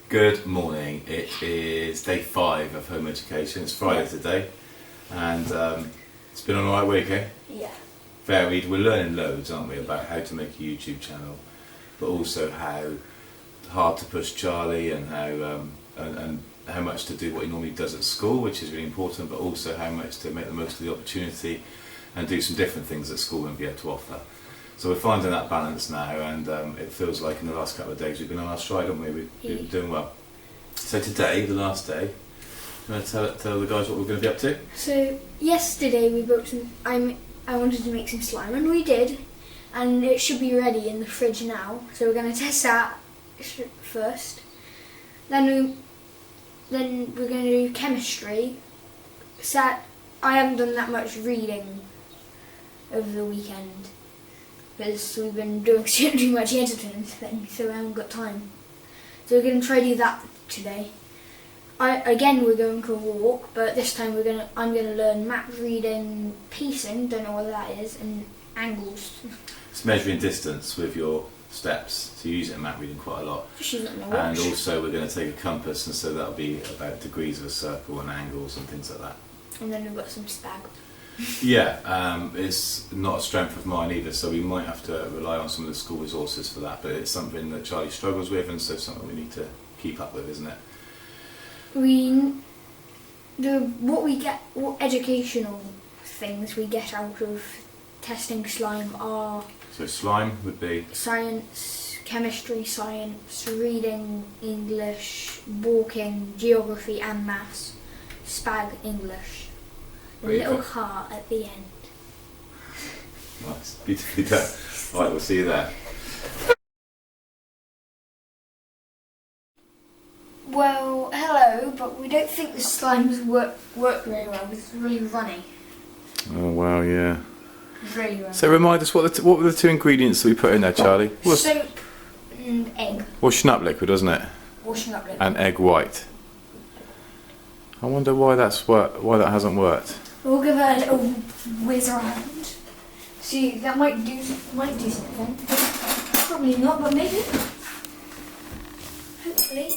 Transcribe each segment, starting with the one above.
Good morning. It is day 5 of home education. It's Friday today, and it's been an alright week, eh? Yeah. Varied. We're learning loads, aren't we, about how to make a YouTube channel, but also how hard to push Charlie, and how much to do what he normally does at school, which is really important, but also how much to make the most of the opportunity and do some different things that school won't be able to offer. So we're finding that balance now, and it feels like in the last couple of days we've been on our stride, haven't we? We've been doing well. So today, the last day, you want to tell the guys what we're going to be up to? So yesterday we built some. I wanted to make some slime, and we did, and it should be ready in the fridge now. So we're going to test that first. Then we're going to do chemistry. I haven't done that much reading over the weekend, because we've been doing too much editing and things, so I haven't got time. So we're going to try to do that today. We're going for a walk, but this time I'm going to learn map reading, piecing, don't know what that is, and angles. It's measuring distance with your steps, so you use it in map reading quite a lot. Just use it in my watch. And also we're going to take a compass, and so that'll be about degrees of a circle and angles and things like that. And then we've got some spag. Yeah, it's not a strength of mine either, so we might have to rely on some of the school resources for that, but it's something that Charlie struggles with, and so something we need to keep up with, isn't it? What educational things we get out of testing slime are... So slime would be... Science, chemistry, science, reading, English, walking, geography and maths, spag, English. A little heart at the end. Nice, beautifully done. Right, we'll see you there. Well, hello, but we don't think the slimes work very well. It's really runny. Oh wow, yeah. It's really runny. So remind us, what were the 2 ingredients that we put in there, Charlie? Soap and egg. Washing up liquid, wasn't it? Washing up liquid. And egg white. I wonder why that hasn't worked. We'll give it a little whiz around. See, that might do something. Probably not, but maybe. Hopefully.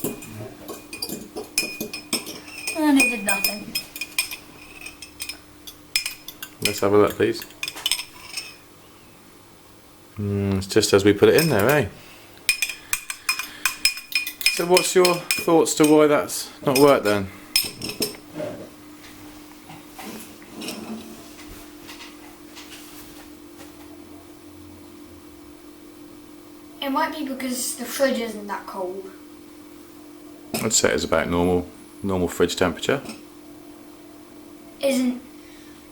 And it did nothing. Let's have a look, please. It's just as we put it in there, eh? So what's your thoughts to why that's not worked then? It might be because the fridge isn't that cold. I'd say it's about normal fridge temperature. Isn't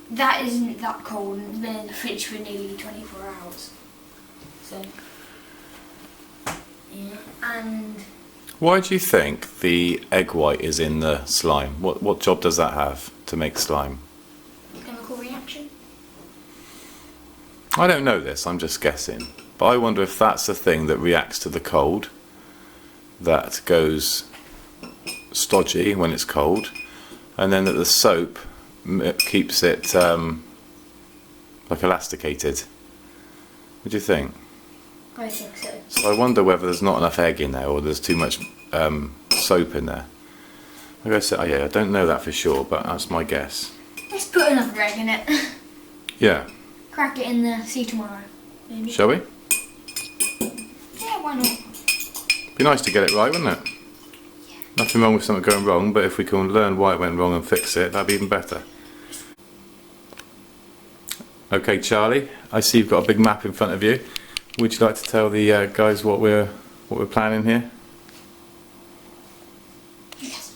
that cold, and it's been in the fridge for nearly 24 hours. So, yeah, and... Why do you think the egg white is in the slime? What job does that have to make slime? Chemical reaction? I don't know this, I'm just guessing. But I wonder if that's the thing that reacts to the cold, that goes stodgy when it's cold, and then that the soap keeps it like elasticated. What do you think? I think so. So I wonder whether there's not enough egg in there, or there's too much soap in there. Like I said, I don't know that for sure, but that's my guess. Let's put another egg in it. Yeah. Crack it in there, see you tomorrow. Maybe. Shall we? Yeah, why not? Be nice to get it right, wouldn't it? Yeah. Nothing wrong with something going wrong, but if we can learn why it went wrong and fix it, that'd be even better. Okay, Charlie, I see you've got a big map in front of you. Would you like to tell the guys what we're planning here? Yes.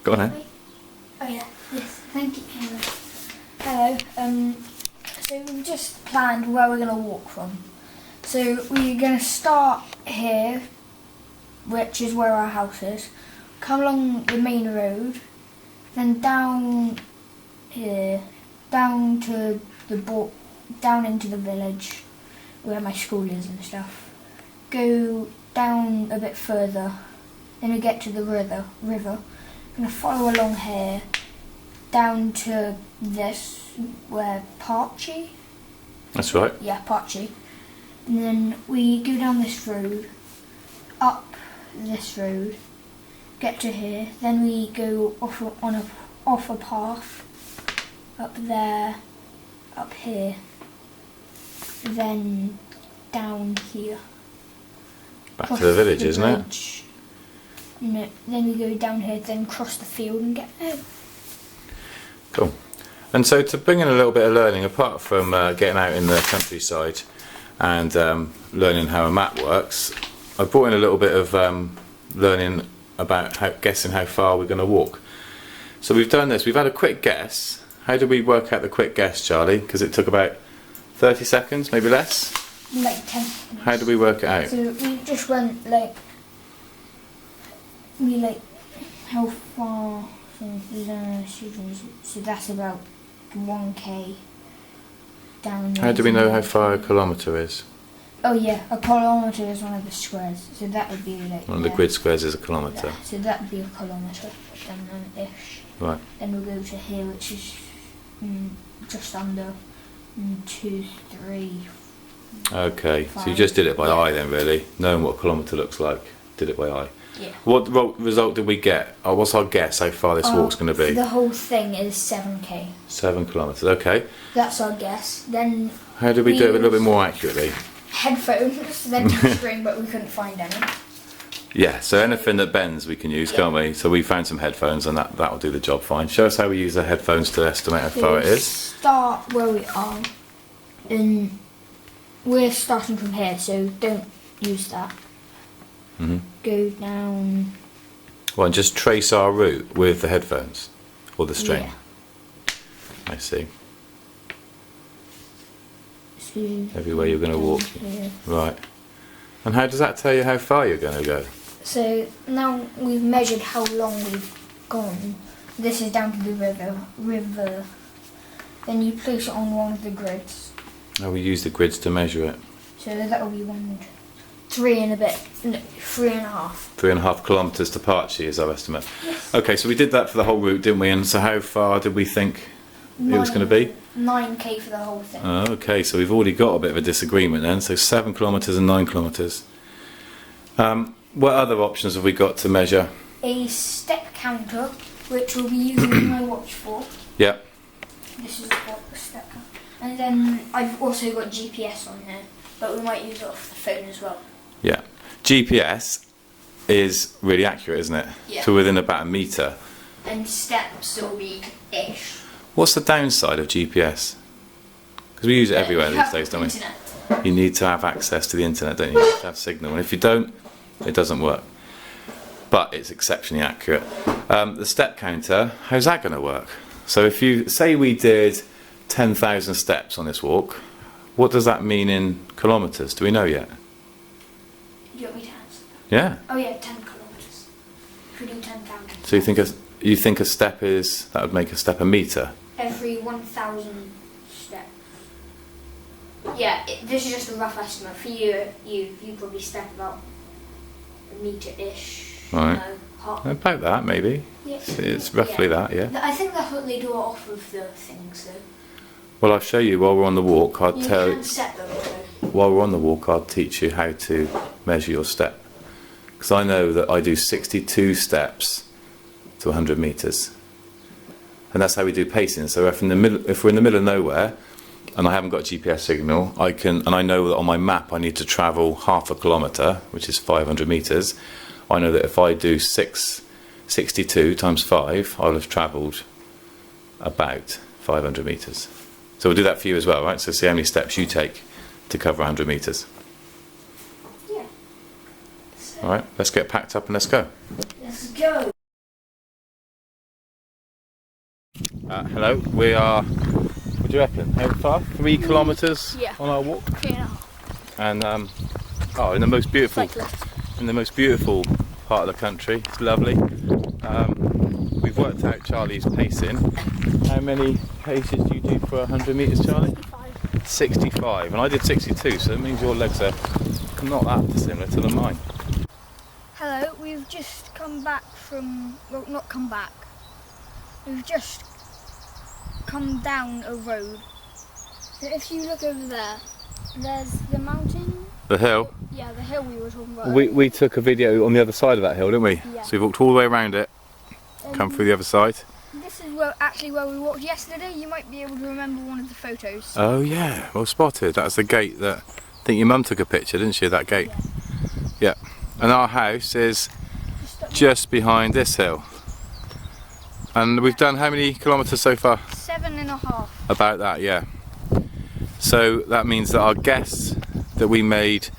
Go on then. Oh yeah, yes, thank you. Hello. So we've just planned where we're going to walk from. So we're going to start here, which is where our house is, come along the main road, then down here, down into the village where my school is and stuff. Go down a bit further, then we get to the river. Gonna follow along here, down to this, where Parchy? That's right. Yeah, Parchy. And then we go down this road, up this road, get to here, then we go off a path, up there, up here, then down here. Back to the village, isn't it? Bridge. No, then we go down here, then cross the field and get there. Cool. And so to bring in a little bit of learning, apart from getting out in the countryside and learning how a map works, I brought in a little bit of learning about guessing how far we're going to walk. So we've done this, we've had a quick guess. How did we work out the quick guess, Charlie? Because it took about 30 seconds, maybe less? Like 10 seconds. How did we work it out? So we just went how far from the so that's about 1k down there. How do we know how far a kilometre is? Oh yeah, a kilometre is one of the squares, so that would be like One of the grid squares is a kilometre. yeah, so that would be a kilometre, then ish. Right. Then we'll go to here, which is just under 2, 3. Okay, so you 5. just did it by eye then, really, knowing what a kilometre looks like. Did it by eye. Yeah. What result did we get? Oh, what's our guess how far this walk's going to be? The whole thing is 7k. 7 kilometres. Okay. That's our guess. Then How did we do it a little bit more accurately? headphones, then to the string, but we couldn't find any. Yeah. So anything that bends we can use, can't we? So we found some headphones, and that'll do the job fine. Show us how we use the headphones to estimate how far it is. Start where we are, and we're starting from here, so don't use that. Go down. Well, and just trace our route with the headphones or the string. Yeah. I see. So Everywhere you're going to walk. here. Right. And how does that tell you how far you're going to go? So now we've measured how long we've gone. This is down to the river. Then you place it on one of the grids. Oh, we use the grids to measure it. So that will be 3 and a bit, no, 3.5. 3.5 kilometres to Parchi is our estimate. Yes. Okay, so we did that for the whole route, didn't we? And so how far did we think it was going to be? 9k for the whole thing. Okay, so we've already got a bit of a disagreement then. So 7 kilometres and 9 kilometres. What other options have we got to measure? A step counter, which we'll be using my watch for. Yeah. This is what the step counter. And then I've also got GPS on here, but we might use it off the phone as well. Yeah. GPS is really accurate, isn't it? Yeah. To within about a metre. And steps will be ish. What's the downside of GPS? Because we use it everywhere these days, don't we? Internet. You need to have access to the internet, don't you? You have to have signal, and if you don't, it doesn't work. But it's exceptionally accurate. The step counter, how's that going to work? So if you say we did 10,000 steps on this walk, what does that mean in kilometres? Do we know yet? Do you want me to answer? Yeah. Oh yeah, 10 kilometres. If we do 10,000. So you think a step is, that would make a step a metre? Every 1,000 steps. Yeah, this is just a rough estimate. For you probably step about a metre-ish. Right. No, half. About that, maybe. Yeah. It's roughly that, yeah. I think that's what they do off of the things, so. Well, I'll show you while we're on the walk. You can set them, so. While we're on the walk, I'll teach you how to measure your step. Because I know that I do 62 steps to 100 metres. And that's how we do pacing. So if we're in the middle of nowhere and I haven't got a GPS signal, and I know that on my map I need to travel half a kilometre, which is 500 metres. I know that if I do 62 times 5, I'll have travelled about 500 metres. So we'll do that for you as well, right? So see how many steps you take to cover 100 metres. Yeah. So, Alright, let's get packed up and let's go. let's go. Hello, we are, what do you reckon, how far? 3 kilometres Yeah. on our walk? 3.5. And in the most beautiful Cyclist. in the most beautiful part of the country. It's lovely. We've worked out Charlie's pacing. How many paces do you do for 100 metres, Charlie? 65. And I did 62, so that means your legs are not that dissimilar to mine. Hello, we've just come back from, well, not come back. We've just come down a road. So if you look over there, there's the mountain. The hill. Yeah, the hill we were talking about. We took a video on the other side of that hill, didn't we? Yeah. So we walked all the way around it, come through the other side. This is actually where we walked yesterday. You might be able to remember one of the photos. Oh yeah, well spotted. That's the gate that I think your mum took a picture, didn't she, of that gate? Yeah. And our house is just behind this hill. And we've done how many kilometres so far? 7.5. About that, yeah. So that means that our guess that we made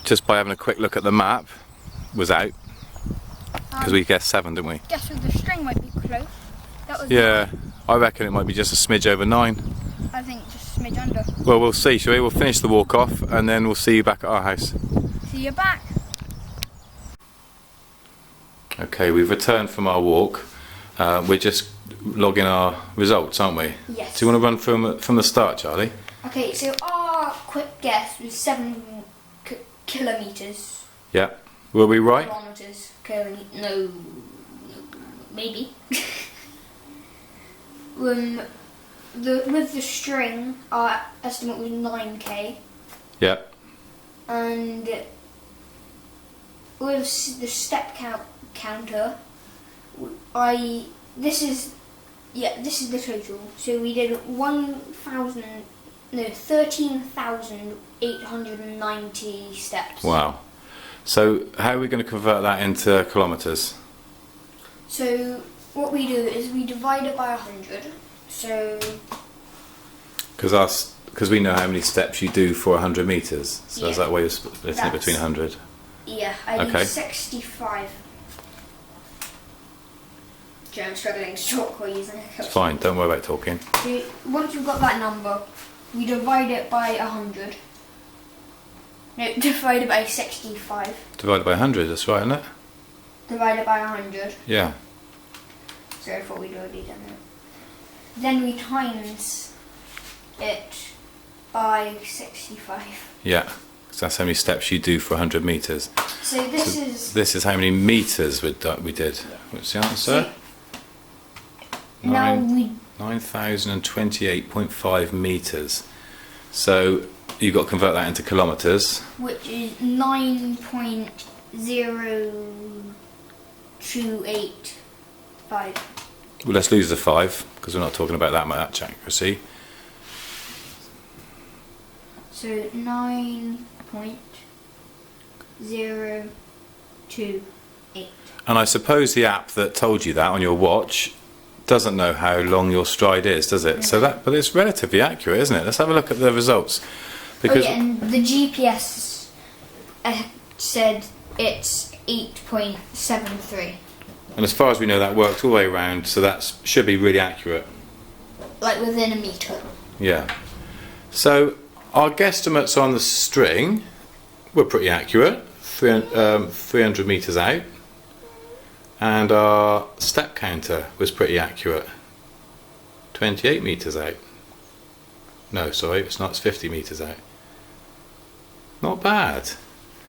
just by having a quick look at the map was out. Because we guessed 7, didn't we? Guess with the string might be close. That was Yeah, I reckon it might be just a smidge over 9. I think just a smidge under. Well, we'll see, shall we? We'll finish the walk off and then we'll see you back at our house. See you back. Okay, we've returned from our walk. We're just logging our results, aren't we? Yes. Do you want to run from the start, Charlie? Okay, so our quick guess was 7 kilometres. Yeah. Were we right? Kilometres. No, maybe. With the string, our estimate was 9k. Yeah. And with the step counter, this is the total. So we did 13,890 steps. Wow. So how are we going to convert that into kilometres? So what we do is we divide it by 100. So Because we know how many steps you do for 100 metres. So Yeah. is that way you're splitting it between 100? yeah, I Okay. did 65. Okay, I'm struggling to talk while using it. It's fine, don't worry about talking. So once we've got that number, we divide it by 100. No, divide it by 65. Divided by 100, that's right, isn't it? Divide it by 100. Yeah. So I thought we'd already done it. Then we times it by 65. Yeah. So that's how many steps you do for 100 metres. So This is how many metres we did. What's the answer? Now we 9,028.5 metres. So you've got to convert that into kilometres. which is 9.0285. Well, let's lose the 5 because we're not talking about that much accuracy. So 9.028. And I suppose the app that told you that on your watch doesn't know how long your stride is, does it? So but it's relatively accurate, isn't it? Let's have a look at the results. Because and the GPS said it's 8.73. and as far as we know, that worked all the way around, so that should be really accurate. Like within a metre. Yeah. So our guesstimates on the string were pretty accurate, 300 metres out, and our step counter was pretty accurate, 28 metres out. No, sorry, it's not, it's 50 metres out. Not bad.